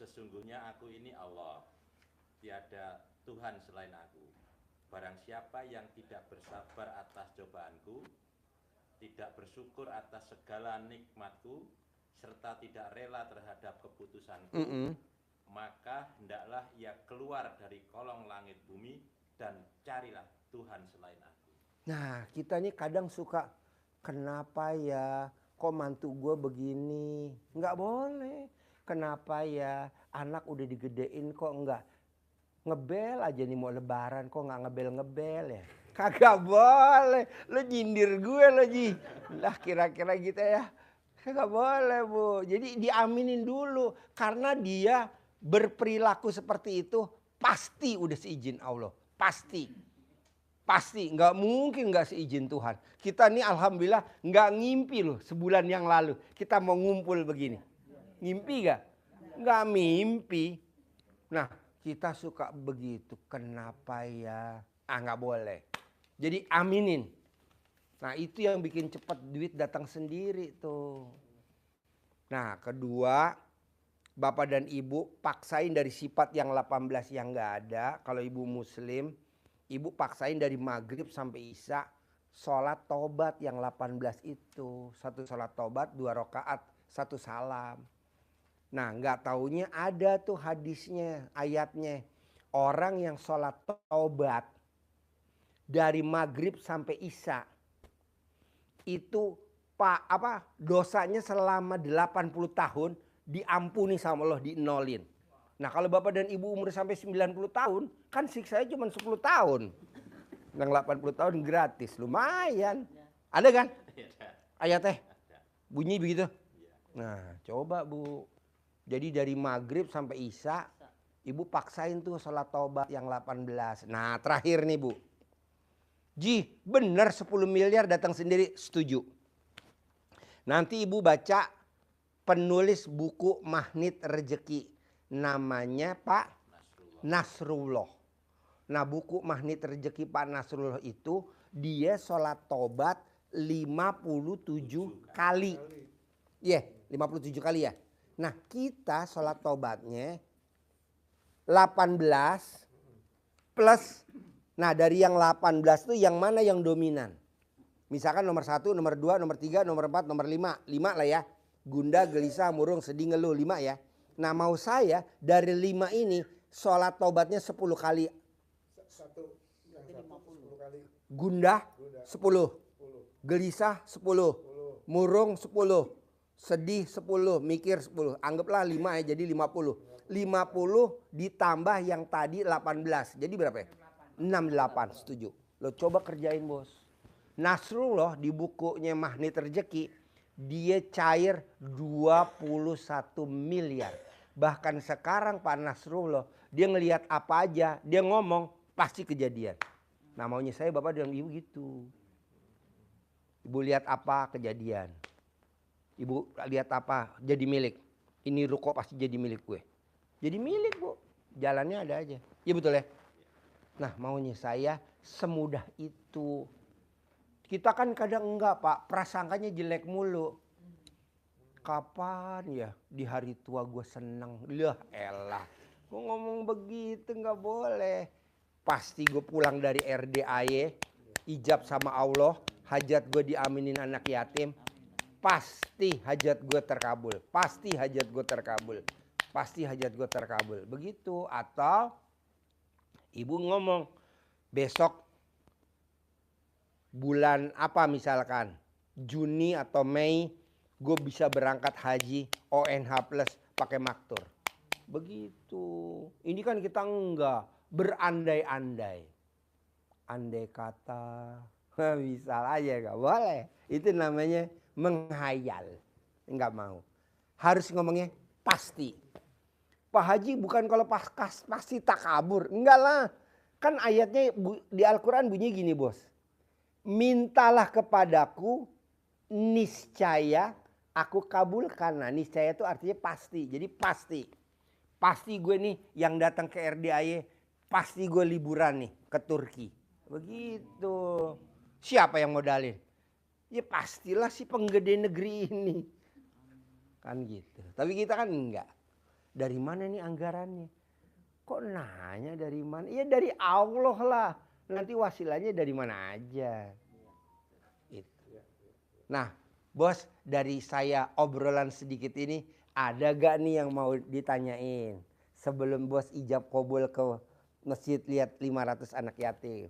Sesungguhnya aku ini Allah, tiada Tuhan selain aku. Barang siapa yang tidak bersabar atas cobaanku, tidak bersyukur atas segala nikmatku, serta tidak rela terhadap keputusanku, maka hendaklah ia keluar dari kolong langit bumi dan carilah Tuhan selain aku. Nah, kita nih kadang suka, kenapa ya kok mantu gue begini? Nggak boleh. Kenapa ya anak udah digedein kok nggak ngebel aja nih mau lebaran, kok nggak ngebel-ngebel ya? Kagak boleh. Lo nyindir gue lo Ji. Lah kira-kira gitu ya. Kagak boleh Bu. Jadi diaminin dulu. Karena dia berperilaku seperti itu pasti udah seizin Allah. Pasti. Pasti nggak mungkin nggak seizin Tuhan. Kita nih alhamdulillah nggak ngimpi loh sebulan yang lalu. Kita mau ngumpul begini. Ngimpi gak? Nggak mimpi. Nah kita suka begitu. Kenapa ya? Ah nggak boleh. Jadi aminin. Nah itu yang bikin cepat duit datang sendiri tuh. Nah kedua, bapak dan ibu paksain dari sifat yang 18 yang nggak ada. Kalau ibu muslim, ibu paksain dari maghrib sampai isya sholat tobat yang 18 itu. Satu sholat tobat, 2 rakaat, 1 salam. Nah nggak taunya ada tuh hadisnya, ayatnya. Orang yang sholat tobat dari maghrib sampai isya itu dosanya selama 80 tahun diampuni sama Allah, dienolin. Nah kalau bapak dan ibu umur sampai 90 tahun, kan siksanya cuma 10 tahun. Yang 80 tahun gratis, lumayan. Ada kan? Ayatnya bunyi begitu. Nah coba Bu. Jadi dari maghrib sampai isya, ibu paksain tuh sholat taubat yang 18. Nah terakhir nih Bu. Ji bener 10 miliar datang sendiri, setuju. Nanti ibu baca penulis buku Magnet Rezeki. Namanya Pak Nasrullah. Nah buku Magnet Rezeki Pak Nasrullah itu dia sholat tobat 57 kali. Iya, 57 kali ya. Nah kita sholat tobatnya 18 plus. Nah dari yang 18 itu yang mana yang dominan? Misalkan nomor 1, nomor 2, nomor 3, nomor 4, nomor 5. 5 lah ya. Gunda, gelisah, murung, sedih, ngeluh. 5 ya. Nah mau saya dari 5 ini sholat tobatnya 10 kali. Gundah 10. Gelisah 10. Murung 10. Sedih 10. Mikir 10. Anggaplah 5 ya, jadi 50. 50 ditambah yang tadi 18. Jadi berapa ya? 68, setuju. Lo coba kerjain bos. Nasrullah di bukunya Magnet Rezeki, dia cair 21 miliar. Bahkan sekarang Pak Nasrullah, dia ngelihat apa aja, dia ngomong pasti kejadian. Nah maunya saya bapak dan ibu gitu. Ibu lihat apa kejadian. Ibu lihat apa jadi milik. Ini ruko pasti jadi milik gue. Jadi milik Bu. Jalannya ada aja. Iya betul ya. Nah maunya saya semudah itu. Kita kan kadang enggak Pak, prasangkanya jelek mulu. Kapan ya di hari tua gue seneng. Lah elah, gue ngomong begitu nggak boleh. Pasti gue pulang dari RDAY, ijab sama Allah, hajat gue diaminin anak yatim. Pasti hajat gue terkabul, pasti hajat gue terkabul. Pasti hajat gue terkabul. Begitu. Atau ibu ngomong besok bulan apa misalkan Juni atau Mei gue bisa berangkat haji ONH plus pakai maktur. Begitu. Ini kan kita enggak berandai-andai. Andai kata bisa aja gak boleh. Itu namanya menghayal. Enggak mau. Harus ngomongnya pasti. Pak Haji bukan kalau pasti tak kabur. Enggak lah. Kan ayatnya di Al-Quran bunyi gini bos. Mintalah kepadaku niscaya aku kabulkan. Nah niscaya itu artinya pasti. Jadi pasti. Pasti gue nih yang datang ke RDAY. Pasti gue liburan nih ke Turki. Begitu. Siapa yang modalin? Ya pastilah si penggede negeri ini. Kan gitu. Tapi kita kan enggak. Dari mana nih anggarannya? Kok nanya dari mana? Ya dari Allah lah. Nanti wasilahnya dari mana aja. Itu. Nah, bos, dari saya obrolan sedikit ini, ada gak nih yang mau ditanyain? Sebelum bos ijab kabul ke masjid lihat 500 anak yatim.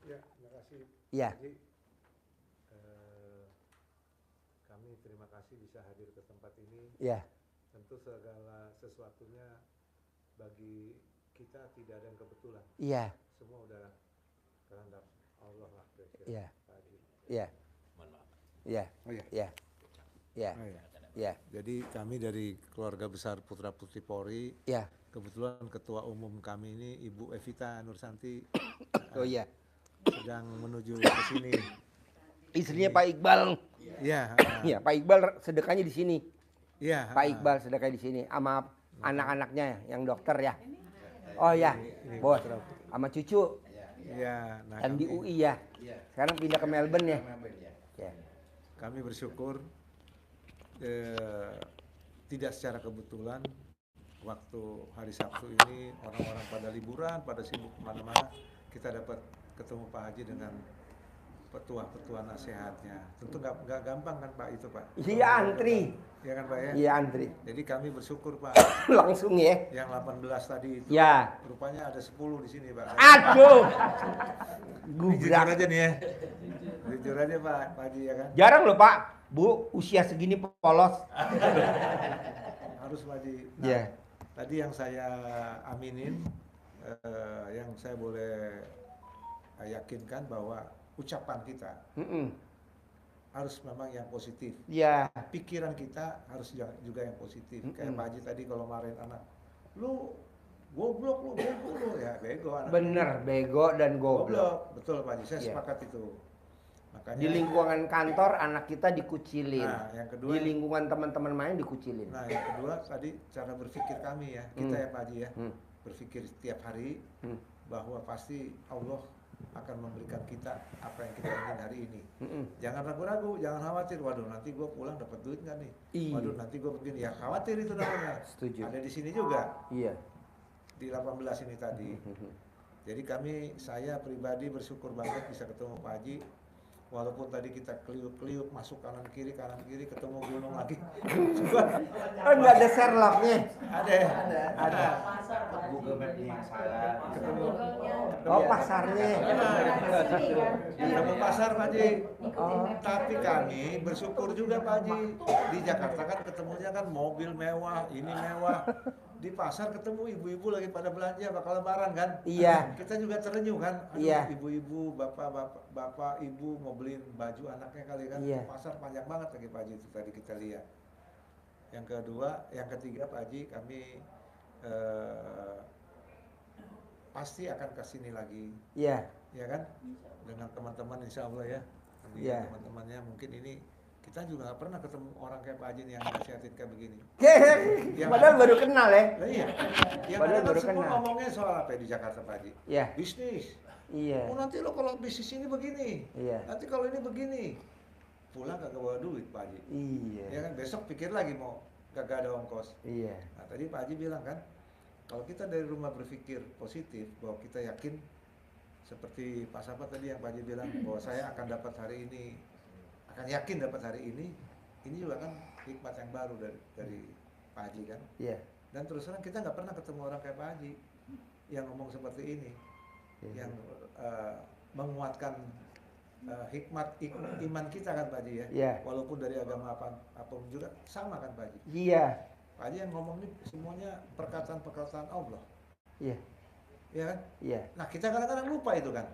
Ya, terima kasih. Ya. Jadi, kami terima kasih bisa hadir ke tempat ini. Ya. Tentu segala sesuatunya bagi kita tidak ada yang kebetulan. Iya. Semua udah kehendak Allah lah kira-kira. Iya. Pak Haji. Iya. Mohon maaf. Iya. Oh iya. Iya. Iya. Oh iya. Iya. Jadi kami dari keluarga besar Putra Putri Polri, Iya. kebetulan ketua umum kami ini Ibu Evita Nursanti Oh iya. sedang menuju ke sini. Istrinya Pak Iqbal. Iya. Iya, Pak Iqbal sedekahnya di sini. Iya. Pak Iqbal sedekahnya di sini sama anak-anaknya yang dokter ya. Oh ya, bos, sama cucu Iya. Nah, yang di kami- UI ya. Sekarang pindah ke Melbourne ya. Ya. Kami bersyukur tidak secara kebetulan waktu hari Sabtu ini orang-orang pada liburan, pada sibuk kemana-mana, kita dapat ketemu Pak Haji dengan petua-petua nasihatnya. Tentu nggak gampang kan Pak itu Pak? Iya antri. Iya kan Pak ya? Iya antri. Jadi kami bersyukur Pak. Langsung ya. Yang 18 tadi itu Ya. rupanya ada 10 di sini Pak. Aduh. Ini jujur Gubrak. aja nih ya. Jujur aja Pak Haji ya kan? Jarang loh Pak, Bu, usia segini polos. Harus Pak Haji. Nah, Iya. tadi yang saya aminin, yang saya boleh yakinkan bahwa ucapan kita harus memang yang positif. Iya. Pikiran kita harus juga yang positif. Kayak Mm-mm. Pak Haji tadi kalau marahin anak, lu goblok, lu bego lu, ya bego anak. Bener, bego dan goblok. Goblok, betul Pak Haji, saya Iya. sepakat itu. Makanya Di lingkungan kantor anak kita dikucilin. Nah, yang kedua, Di lingkungan teman-teman main dikucilin. nah yang kedua tadi cara berpikir kami ya, kita ya Pak Haji ya, berpikir setiap hari bahwa pasti Allah akan memberikan kita apa yang kita ingin hari ini. Jangan ragu-ragu, jangan khawatir. Waduh, nanti gue pulang dapat duit nggak nih? Iya. Waduh, nanti gue begini. Ya khawatir itu namanya. Setuju. Ada di sini juga Iya. di 18 ini tadi. Jadi saya pribadi bersyukur banget bisa ketemu Pak Haji. Walaupun tadi kita keliuk-keliuk masuk kanan kiri ketemu gunung lagi. Oh nggak ada Sherlocknya. Ada. Google Map yang salah. Ketemu. Oh pasarnya. Ketemu pasar Pak Haji. Oh. Tapi kami bersyukur juga Pak Haji. Di Jakarta kan ketemunya kan mobil mewah, ini mewah. Di pasar ketemu ibu-ibu lagi pada belanja bakal lebaran kan. Iya. Kita juga terenyuh kan. Aduh, Iya. ibu-ibu, bapak, ibu mau beliin baju anaknya kali kan. Iya. Di pasar panjang banget lagi Pak Haji itu tadi kita lihat. Yang ketiga Pak Haji kami pasti akan ke sini lagi. Iya. Ya kan, dengan teman-teman insya Allah ya. Iya. Teman-temannya mungkin ini kita juga nggak pernah ketemu orang kayak Pak Haji nih yang nasihatin kayak begini. Padahal baru kenal ya. Lah iya, yang Padahal ada kan baru semua kenal. ngomongnya soal apa ya di Jakarta Pak Haji? Iya. Bisnis. Iya. Oh nanti lo kalau bisnis ini begini, Iya. nanti kalau ini begini, pulang kagak bawa duit Pak Haji. Iya. Ya kan besok pikir lagi mau kagak ada ongkos. Iya. Nah tadi Pak Haji bilang kan, kalau kita dari rumah berpikir positif bahwa kita yakin seperti Pak Sapat tadi yang Pak Haji bilang bahwa saya akan dapat hari ini, akan yakin dapat hari ini juga kan hikmat yang baru dari Pak Haji kan. Iya. Dan terus terang kita nggak pernah ketemu orang kayak Pak Haji yang ngomong seperti ini, Iya. yang menguatkan hikmat iman kita kan Pak Haji ya. Iya. Walaupun dari agama apapun juga sama kan Pak Haji. Iya. Pak Haji yang ngomong ini semuanya perkataan-perkataan Allah. Iya. Ya kan? Iya. Nah kita kadang-kadang lupa itu kan.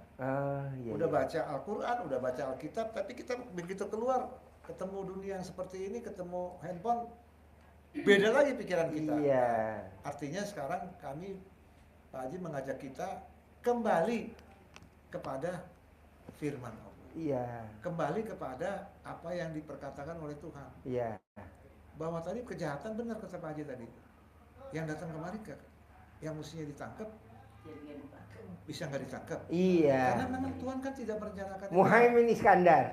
Iya. Udah baca Al-Quran, udah baca Alkitab, tapi kita begitu keluar ketemu dunia yang seperti ini, ketemu handphone, beda lagi pikiran kita. Iya. Artinya sekarang kami, Pak Haji mengajak kita kembali kepada firman Allah. Iya. Kembali kepada apa yang diperkatakan oleh Tuhan. Iya. Bahwa tadi kejahatan benar kata Pak Haji tadi. Yang datang kemari yang mestinya ditangkap, bisa nggak ditangkap. Iya. Karena memang Tuhan kan tidak merencanakan. Muhaimin Iskandar,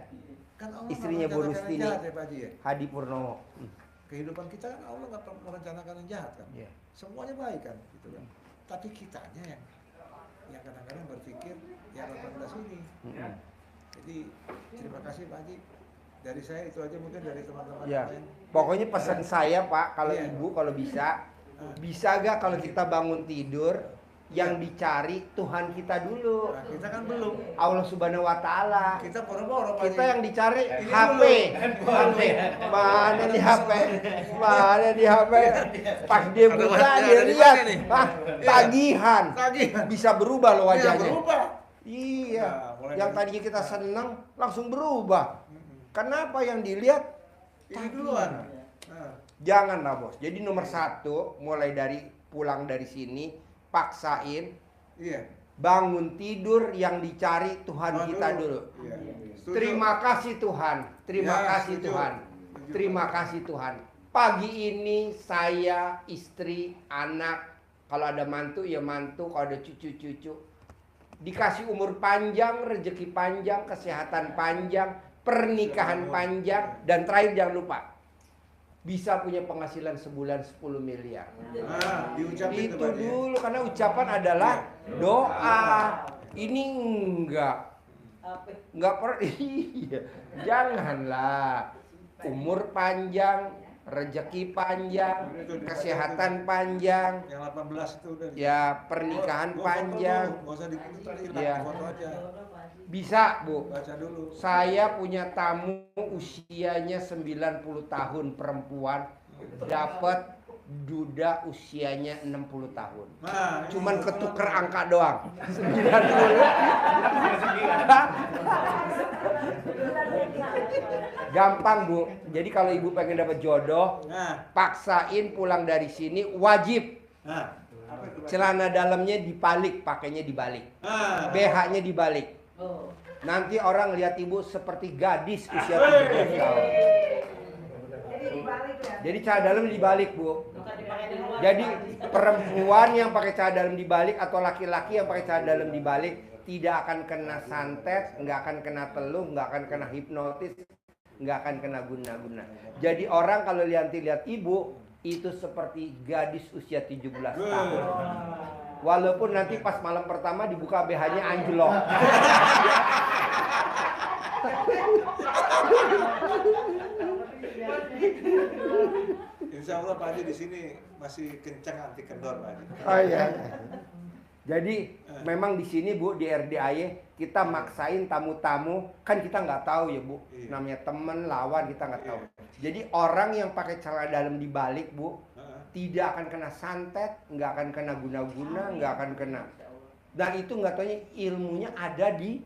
Kan Allah istrinya nggak Bu merencanakan Rustini. jahat ya Pak Haji ya. Hadi Purnomo. kehidupan kita kan Allah nggak pernah merencanakan yang jahat kan. Iya. Semuanya baik kan, gitu kan. Tapi kitanya yang kadang-kadang berpikir yang 18 ini. Jadi terima kasih Pak Haji. Dari saya itu aja, mungkin dari teman-teman Ya, lain. pokoknya pesan saya Pak, kalau Iya. Ibu kalau bisa gak kalau kita bangun tidur yang dicari Tuhan kita dulu, Nah, kita kan belum. Allah Subhanahu Wa Taala. Kita boro-boro Pak Kita Haji. yang dicari Ini HP, dulu. HP, mana di HP, mana di HP. Pas dia Ada buka wajah, dia ada di lihat, mana nih? tagihan, Tagihan. bisa berubah loh Ya, wajahnya. berubah. Iya, Nah, mulai yang dari- tadinya kita senang langsung berubah. Kenapa yang dilihat? Ini duluan. Nah, Janganlah bos. Jadi nomor satu, mulai dari pulang dari sini, paksain iya. bangun tidur yang dicari Tuhan Tuhan kita dulu. Iya. Setuju. Terima kasih Tuhan, terima Ya, kasih setuju. Tuhan, Setuju, terima Pak. kasih Tuhan. Pagi ini saya, istri, anak, kalau ada mantu ya mantu, kalau ada cucu-cucu, dikasih umur panjang, rezeki panjang, kesehatan panjang, pernikahan panjang, dan terakhir jangan lupa bisa punya penghasilan sebulan 10 miliar. Nah, diucapin Itu tuh, Pak Haji. dulu, karena ucapan adalah doa. Ini enggak iya. Janganlah. Umur panjang, rezeki panjang, kesehatan panjang, Yang 18 itu udah. ya pernikahan Gua foto panjang. dulu, nggak usah dikirim tadi, Iya. foto aja. Bisa, Bu. Baca dulu. Saya punya tamu usianya 90 tahun perempuan, dapat duda usianya 60 tahun. Nah, Cuman ini ketuker foto. angka doang. 90. Gampang, Bu. Jadi kalau Ibu pengen dapat jodoh, Nah, paksain pulang dari sini wajib nah. Apa itu, Pak? celana dalamnya dibalik, pakainya dibalik. Nah, BH-nya dibalik. Nanti orang lihat Ibu seperti gadis usia 17 tahun. Jadi celana dalam dibalik, Bu. Jadi perempuan yang pakai celana dalam dibalik atau laki-laki yang pakai celana dalam dibalik tidak akan kena santet, nggak akan kena teluh, nggak akan kena hipnotis, nggak akan kena guna-guna. Jadi orang kalau lihat Ibu itu seperti gadis usia 17 tahun. Walaupun nanti pas malam pertama dibuka BH-nya anjlok. Insya Allah Pak Haji di sini masih kencang anti kendor Pak Haji. Oh iya. Jadi memang di sini Bu di RDAY kita maksain tamu-tamu, kan kita nggak tahu ya Bu, Iya. namanya temen lawan kita nggak tahu. Iya. Jadi orang yang pakai celana dalam dibalik Bu Heeh. tidak akan kena santet, nggak akan kena guna-guna, nggak akan kena. Dan itu nggak taunya ilmunya ada di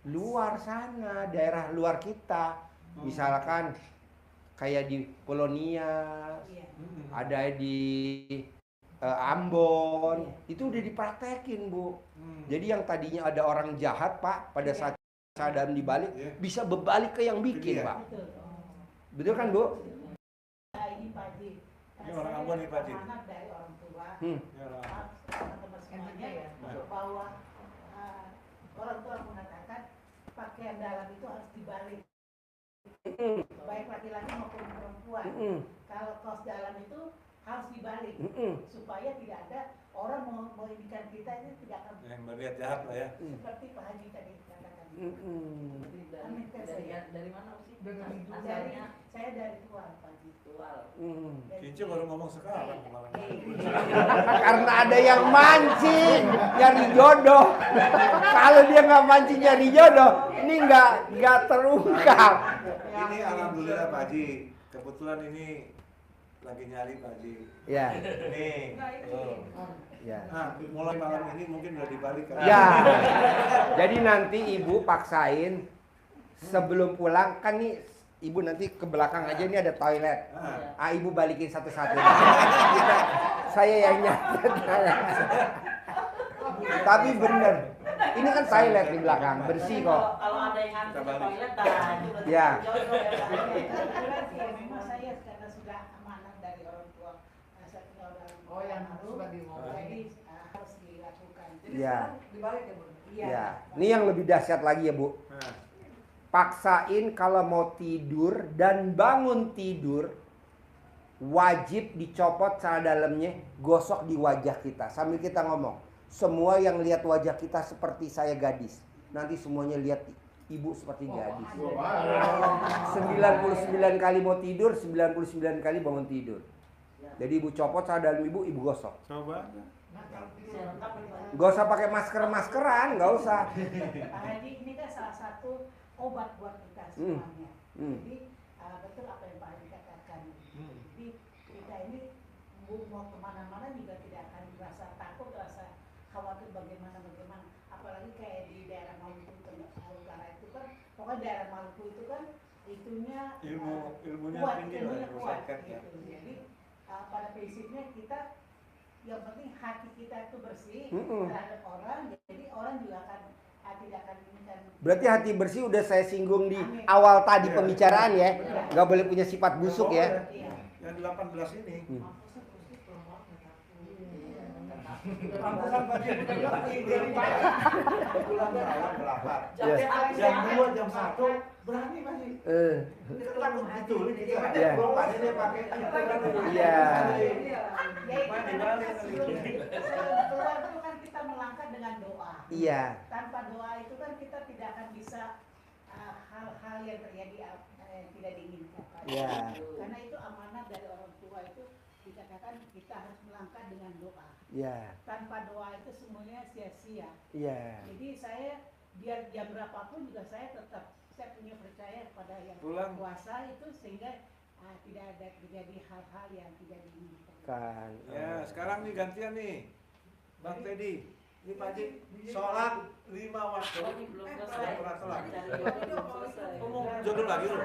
luar sana, daerah luar kita. Misalkan kayak di Polonia, ada di Ambon, itu udah dipraktekin Bu. Jadi yang tadinya ada orang jahat Pak, pada saat sadam dibalik, Iya. bisa berbalik ke yang bikin Iya. Pak. Betul kan Bu? Ini Pak Haji. Ini orang Ambon nih, Pak Haji. Amanat dari orang tua. Hmm. Ya Allah. Teman-teman semuanya ya. Bahwa orang tua mengatakan pakaian dalam itu harus dibalik. Baik laki-laki maupun perempuan. Kalau kaos dalam itu harus dibalik supaya tidak ada orang menginginkan kita ini tidak akan Yang berniat jahat lah ya. seperti Pak Haji tadi katakan. Amin. Dari mana sih? Dari Asalnya saya dari Tuhan Pak Haji. ritual. Dari- Kincu baru ngomong sekarang kemarin. Karena ada yang mancing nyari jodoh. Kalau dia nggak mancing nyari jodoh, ini nggak terungkap. Ini alhamdulillah Pak Haji. Kebetulan ini lagi nyari Pak Haji. Ya, Nih. tuh. ya. Nah, mulai malam ini mungkin udah dibalik kan. Ya. Jadi nanti Ibu paksain sebelum pulang kan nih Ibu nanti ke belakang aja nih ada toilet. Ibu balikin satu-satu. Saya yang nyatet. Tapi bener. Ini kan toilet di belakang, bersih kok. Kalau ada yang ngantri ke toilet, dah itu berarti Ya. jodoh ya. Kebetulan sih memang saya karena sudah amanah dari orang tua saya tinggal dalam Oh, yang baru, sudah diomongin. jadi harus dilakukan. Ya. Dibalik ya, Bu? Iya. Ya. Ini yang lebih dahsyat lagi ya Bu. Nah, Paksain kalau mau tidur dan bangun tidur wajib dicopot celana dalamnya, gosok di wajah kita sambil kita ngomong. Semua yang lihat wajah kita seperti saya gadis, nanti semuanya lihat ibu seperti gadis. 99 kali mau tidur, 99 kali bangun tidur. Jadi ibu copot celana dalam ibu gosok. Coba. Gak usah pakai maskeran, gak usah. Pak Haji, ini kan salah satu obat buat kita semuanya. Jadi betul apa yang Pak Haji katakan. Jadi kita ini mau kemana-mana juga tidak akan merasa takut, rasa khawatir bagaimana. Apalagi kayak di daerah Maluku Utara itu kan, pokoknya daerah Maluku itu kan itunya ilmunya kuat, tinggi ilmunya lah, kuat. masyarakatnya. Gitu. Jadi pada prinsipnya kita yang penting hati kita itu bersih terhadap orang, jadi orang juga akan tidak akan inginkan. Berarti hati bersih udah saya singgung di awal tadi pembicaraan ya. Gak boleh punya sifat busuk ya. Yang 18 ini. Pulang malam berapa? Jam 2, jam 1 berani masih. Kita takut gitu, kita bapak ini pakai Iya. Sebelum keluar itu kan kita melangkah dengan doa. Iya. Tanpa doa itu kan kita tidak akan bisa hal-hal yang terjadi yang tidak diinginkan. Iya. Karena itu amanat dari orang tua itu dikatakan kita harus melangkah dengan doa. Iya. Tanpa doa itu semuanya sia-sia. Iya. Jadi saya biar jam berapapun juga saya tetap saya punya percaya kepada yang kuasa itu sehingga tidak ada terjadi hal-hal yang tidak diinginkan. Kan. Ya, sekarang nih gantian nih. Bang Teddy. Ini Pak Haji, sholat 5 waktu. Belum selesai. Sholat. Belum selesai. Ngomong jodoh lagi lu.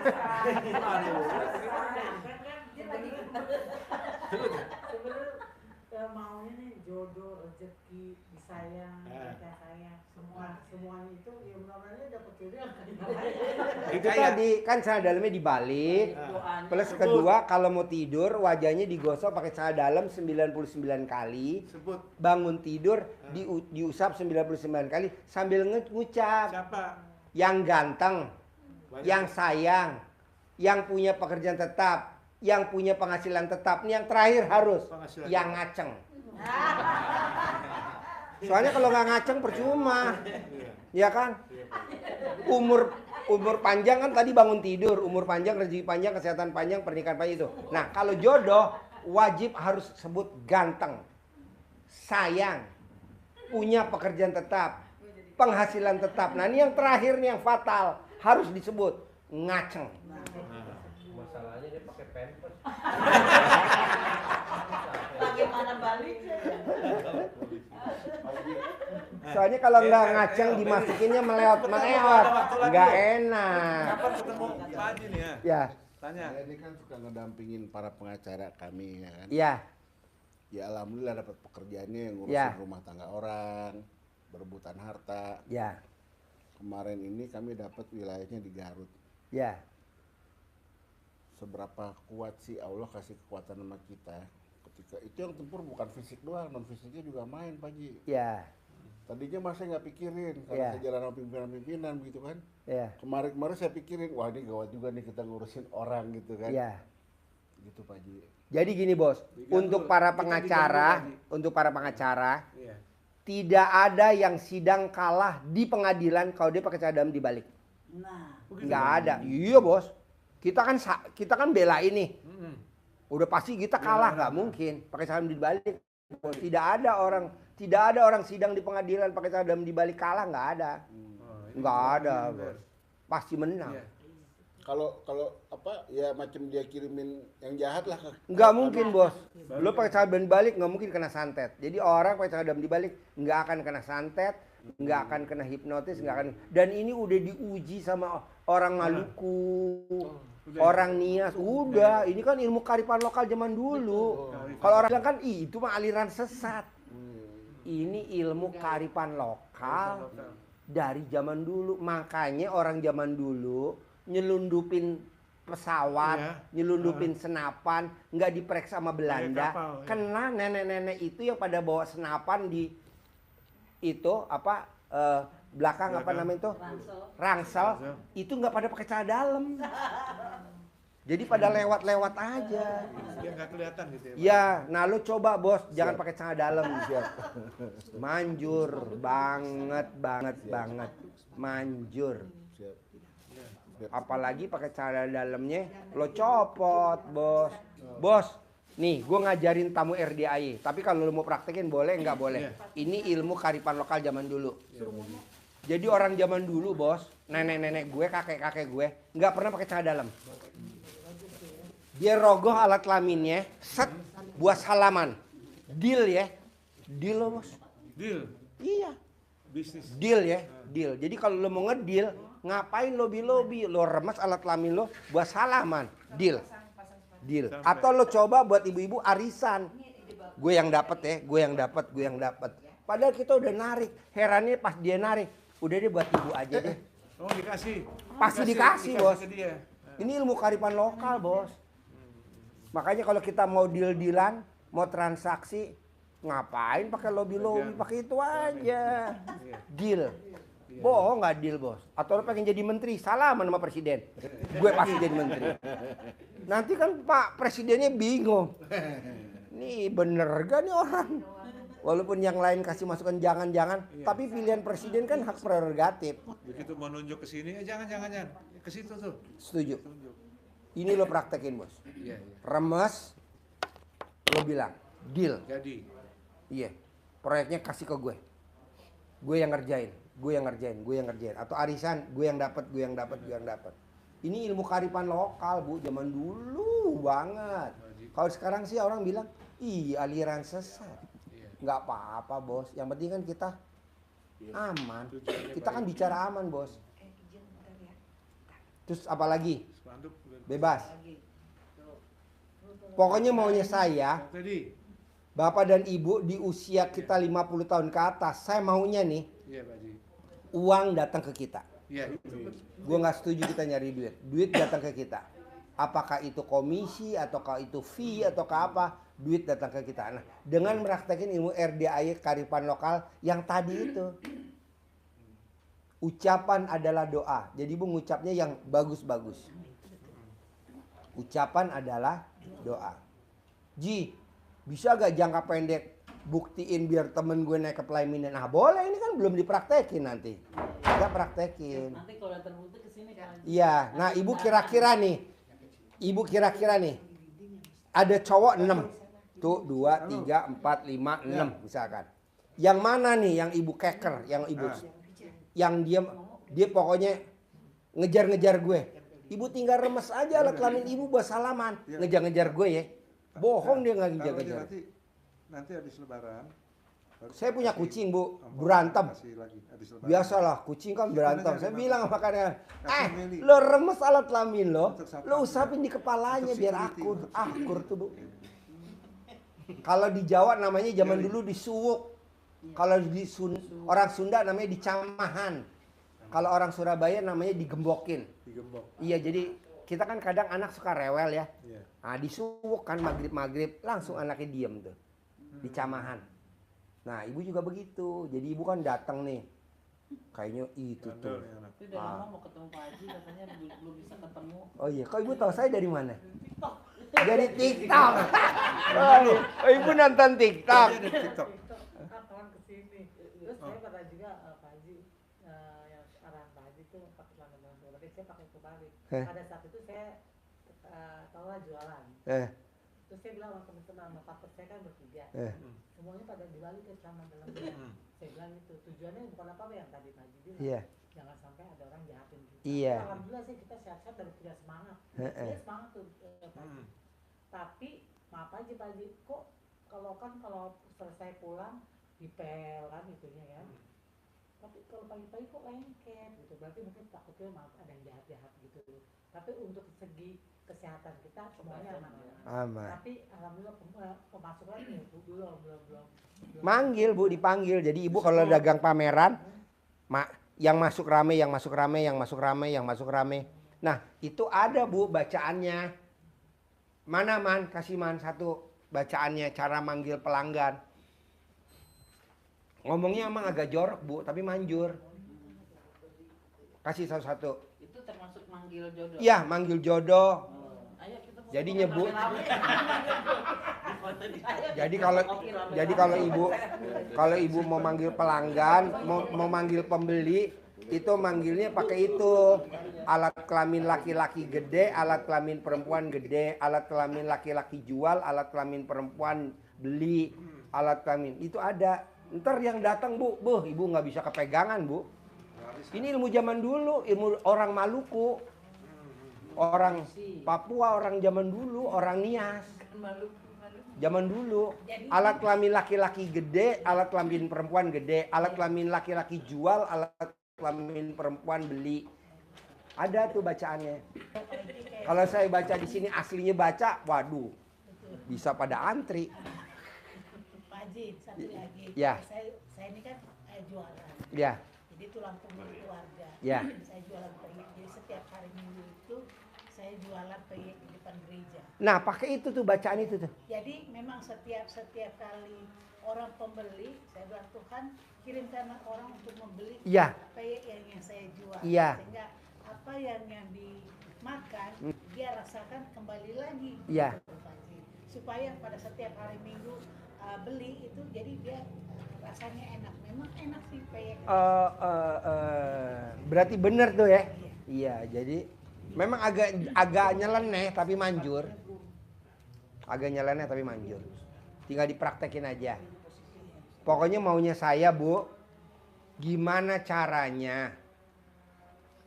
Sebenarnya maunya nih jodoh, rezeki, disayang, kita sayang, semuanya itu ya mudah-mudahan dapat jodoh. Itu tadi kan celana dalamnya dibalik. Plus kedua kalau mau tidur wajahnya digosok pakai celana dalam 99 kali. Sebut Bangun tidur diusap 99 kali sambil ngucap. siapa? Yang ganteng, yang sayang, yang punya pekerjaan tetap, yang punya penghasilan tetap. Ini yang terakhir harus Penghasilan yang tetap. ngaceng. Soalnya kalau nggak ngaceng percuma, ya kan? Umur panjang kan tadi bangun tidur, umur panjang, rezeki panjang, kesehatan panjang, pernikahan panjang itu. Nah kalau jodoh wajib harus sebut ganteng, sayang, punya pekerjaan tetap, penghasilan tetap. Nah ini yang terakhir nih yang fatal harus disebut ngaceng. Masalahnya dia pakai pampers. Bagaimana baliknya? Soalnya kalau nggak ngaceng dimasukinnya meleot, nggak enak. Kapan ketemu Pak Haji nih ya? Ya, Tanya. Saya ini kan suka ngedampingin para pengacara kami ya kan. ya, Ya alhamdulillah dapat pekerjaannya yang ngurusin Ya. rumah tangga orang, berebutan harta. ya, Kemarin ini kami dapat wilayahnya di Garut. ya. Seberapa kuat sih Allah kasih kekuatan sama kita? Ketika itu yang tempur bukan fisik doang, non fisiknya juga main Pak Haji. Ya, Tadinya mas saya nggak pikirin Ya. karena saya jalan sama pimpinan-pimpinan begitu kan. ya, Kemarin-kemarin saya pikirin, wah ini gawat juga nih kita ngurusin orang gitu kan. ya. Gitu Pak Haji. Jadi gini bos, Diganggu. untuk para Kita pengacara, diganggu untuk para pengacara, Iya. tidak ada yang sidang kalah di pengadilan kalau dia pakai cadam dibalik. Nah, Nggak ada. Iya bos. Kita kan bela ini. Udah pasti kita kalah, nggak mungkin pakai cadam dibalik. Tidak ada orang sidang di pengadilan pakai cadam dibalik kalah, nggak ada. Nggak ada bos. Pasti menang. Iya. Kalau apa ya macam dia kirimin yang jahat lah. Nggak mungkin bos. Lo pakai cadam dibalik nggak mungkin kena santet. Jadi orang pakai cadam dibalik nggak akan kena santet, nggak akan kena hipnotis, nggak akan. Dan ini udah diuji sama orang Maluku, orang Nias. Udah, ini kan ilmu kearifan lokal zaman dulu. Kalau orang bilang kan, ih itu mah aliran sesat. Ini ilmu kearifan lokal dari zaman dulu. Makanya orang zaman dulu nyelundupin pesawat, Iya. nyelundupin senapan, nggak diperiksa sama Belanda. kapal, ya. Kena nenek-nenek itu yang pada bawa senapan di itu apa belakang apa namanya itu Ransel. rangsel itu nggak pada pakai celana dalam. Jadi pada lewat-lewat aja. Biar nggak kelihatan gitu ya. Pak? Ya, nah lu coba bos, jangan pakai celana dalam. Manjur banget, manjur. Siap. Apalagi pakai celana dalamnya lo copot bos. Bos, nih gue ngajarin tamu RDAI. Tapi kalau lo mau praktekin boleh nggak boleh. Ini ilmu kearifan lokal zaman dulu. Jadi orang zaman dulu bos, nenek-nenek gue, kakek-kakek gue nggak pernah pakai celana dalam. Dia rogoh alat kelaminnya, set buat salaman. Deal ya, deal lo bos. Deal, Iya, bisnis. deal ya, deal. Jadi kalau lo mau ngedeal, ngapain lobby-lobby? Lo remas alat kelamin lo buat salaman, deal. Deal. Atau lo coba buat ibu-ibu arisan. Gue yang dapat ya, gue yang dapat. Padahal kita udah narik. Herannya pas dia narik, udah deh buat ibu aja deh. Oh dikasih. Pasti dikasih, Bos. ke dia. Ini ilmu kearifan lokal bos. Makanya kalau kita mau deal-dealan, mau transaksi, ngapain pakai lobby-lobby, pakai itu aja. Deal. Bohong nggak deal bos. Atau lo pengen jadi menteri, salaman sama presiden. Gue pasti jadi menteri. Nanti kan Pak Presidennya bingung. Nih bener gak nih orang? Walaupun yang lain kasih masukan jangan-jangan, tapi pilihan presiden kan hak prerogatif. Begitu mau nunjuk ke sini, jangan. Ke situ tuh. Setuju. Tunjuk. Ini lo praktekin bos. Iya. Remes, lo bilang deal. Jadi. Iya, proyeknya kasih ke gue. Gue yang ngerjain. Atau arisan, gue yang dapat. Ini ilmu kearifan lokal bu, zaman dulu banget. Kalau sekarang sih orang bilang, ih aliran sesat. Nggak apa-apa bos, yang penting kan kita aman. Kita kan bicara aman bos. Terus apa lagi? Spanduk. Bebas. Pokoknya maunya saya, Tadi. bapak dan ibu di usia kita 50 tahun ke atas, saya maunya nih Iya Pak Haji. uang datang ke kita. Iya itu. Gue nggak setuju kita nyari duit. Duit datang ke kita. Apakah itu komisi ataukah itu fee ataukah apa? Duit datang ke kita. Nah, dengan meraktekin ilmu RDAI kearifan lokal yang tadi itu. Ucapan adalah doa. Jadi ibu ngucapnya yang bagus-bagus. Ucapan adalah doa. Ji, bisa gak jangka pendek buktiin biar temen gue naik ke pelaminan? Nah boleh, ini kan belum dipraktekin nanti. Kita praktekin. Nanti kalau terbukti kesini kan. Iya, nah ibu kira-kira nih. Ada cowok 6. Tuh 2, 3, 4, 5, 6 misalkan. Yang mana nih yang ibu keker, yang ibu yang dia pokoknya ngejar-ngejar gue. Ibu tinggal remes aja alat kelamin ibu buat salaman. Ngejar-ngejar gue ya. Bohong dia nggak ngejar-ngejar. Nanti habis lebaran. Saya punya kucing bu, berantem. Biasalah kucing kan berantem. Saya bilang makanya, lo remes alat kelamin lo usapin di kepalanya biar akur tuh bu. Kalau di Jawa namanya zaman dulu disuwuk. Kalau di orang Sunda namanya dicamahan. Kalau orang Surabaya namanya digembokin. Iya, jadi kita kan kadang anak suka rewel ya. Nah, disuwuk kan maghrib langsung anaknya diem tuh. Dicamahan. Nah, ibu juga begitu. Jadi ibu kan datang nih. Kayaknya itu tuh. Tapi udah lama mau ketemu Pak Haji, katanya belum bisa ketemu. Oh iya, kok ibu tahu saya dari mana? Dari TikTok. Oh, ibu nonton TikTok. Kawan kesini. Terus saya kata juga Pak Haji, yang arahan Pak Haji tuh pakai celana dalam, tapi saya pakai kebalik. Pada saat itu saya tahu lah jualan. Terus saya bilang sama teman-teman, sama partner saya kan bertiga. Semuanya pada dibalik ke celana dalam. Saya bilang itu tujuannya bukan apa-apa yang tadi Pak Haji bilang. Jangan sampai ada orang jahatin kita. Iya. Alhamdulillah sih kita sehat-sehat dan punya semangat. Saya semangat tuh Pak Haji. Tapi maaf aja Pak Haji, kok kalau selesai pulang dipel kan itunya kan. Tapi kalau pagi-pagi kok lengket gitu. Berarti mungkin takutnya maaf ada yang jahat-jahat gitu. Tapi untuk segi kesehatan kita semuanya aman. Tapi alhamdulillah pemasukan ya belum. Manggil bu, dipanggil. Jadi ibu kalau dagang pameran, yang masuk rame. Nah itu ada bu bacaannya. Mana man, kasih man satu bacaannya, cara manggil pelanggan. Ngomongnya emang agak jorok bu, tapi manjur. Kasih satu-satu. Itu termasuk manggil jodoh. Iya, manggil jodoh. Jadi nyebut. Rame-rame. Jadi kalau ibu mau manggil pelanggan, mau manggil pembeli, itu manggilnya pakai itu. Alat kelamin laki-laki gede, alat kelamin perempuan gede, alat kelamin laki-laki jual, alat kelamin perempuan beli, alat kelamin itu ada. Ntar yang datang bu, ibu nggak bisa kepegangan bu. Ini ilmu zaman dulu, ilmu orang Maluku, orang Papua, orang zaman dulu, orang Nias. Zaman dulu, alat kelamin laki-laki gede, alat kelamin perempuan gede, alat kelamin laki-laki jual, alat kelamin perempuan beli. Ada tuh bacaannya. Kalau saya baca di sini aslinya baca, waduh, bisa pada antri. Pak Haji, satu lagi. Ya. Saya ini kan jualan. Ya, Jadi tulang punggung keluarga. Ya. Saya jualan peyek. Jadi setiap hari Minggu itu saya jualan peyek di depan gereja. nah pakai itu tuh bacaan itu tuh. Jadi memang setiap kali orang pembeli, saya bilang Tuhan kirimkan orang untuk membeli Iya. peyek yang saya jual. Iya. Sehingga apa yang dimakan dia rasakan kembali lagi. Iya. Supaya pada setiap hari Minggu beli itu jadi dia rasanya enak. Memang enak sih peyek. Berarti bener tuh ya. Iya, jadi memang agak nyeleneh tapi manjur. Agak nyeleneh tapi manjur. Tinggal dipraktekin aja. Pokoknya maunya saya, Bu, gimana caranya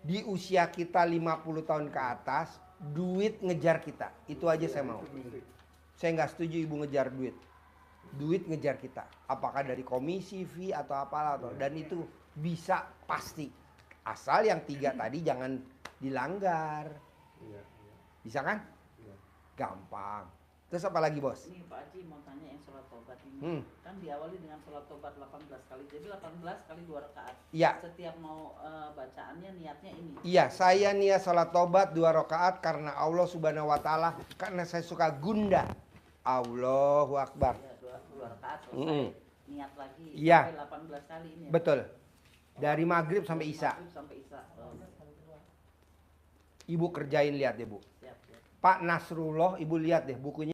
di usia kita 50 tahun ke atas, duit ngejar kita. Itu aja saya mau. Saya nggak setuju ibu ngejar duit. Duit ngejar kita. Apakah dari komisi, fee, atau apalah. Dan itu bisa pasti. Asal yang 3 tadi jangan dilanggar. Bisa kan? Gampang. Terus apa lagi bos? Ini Pak Haji mau tanya yang sholat tobat ini. Kan diawali dengan sholat tobat 18 kali. Jadi 18 kali 2 rakaat. Iya. Setiap mau bacaannya niatnya ini. Iya, saya niat sholat tobat 2 rakaat karena Allah Subhanahu Wa Taala, karena saya suka gundah. Allahu Akbar. Ya, 2 rakaat selesai. Niat lagi Iya. sampai 18 kali ini. Ya? Betul. Dari maghrib sampai isya. Maghrib sampai isya. Oh, Ibu kerjain lihat deh bu. siap, siap. Pak Nasrullah, ibu lihat deh bukunya.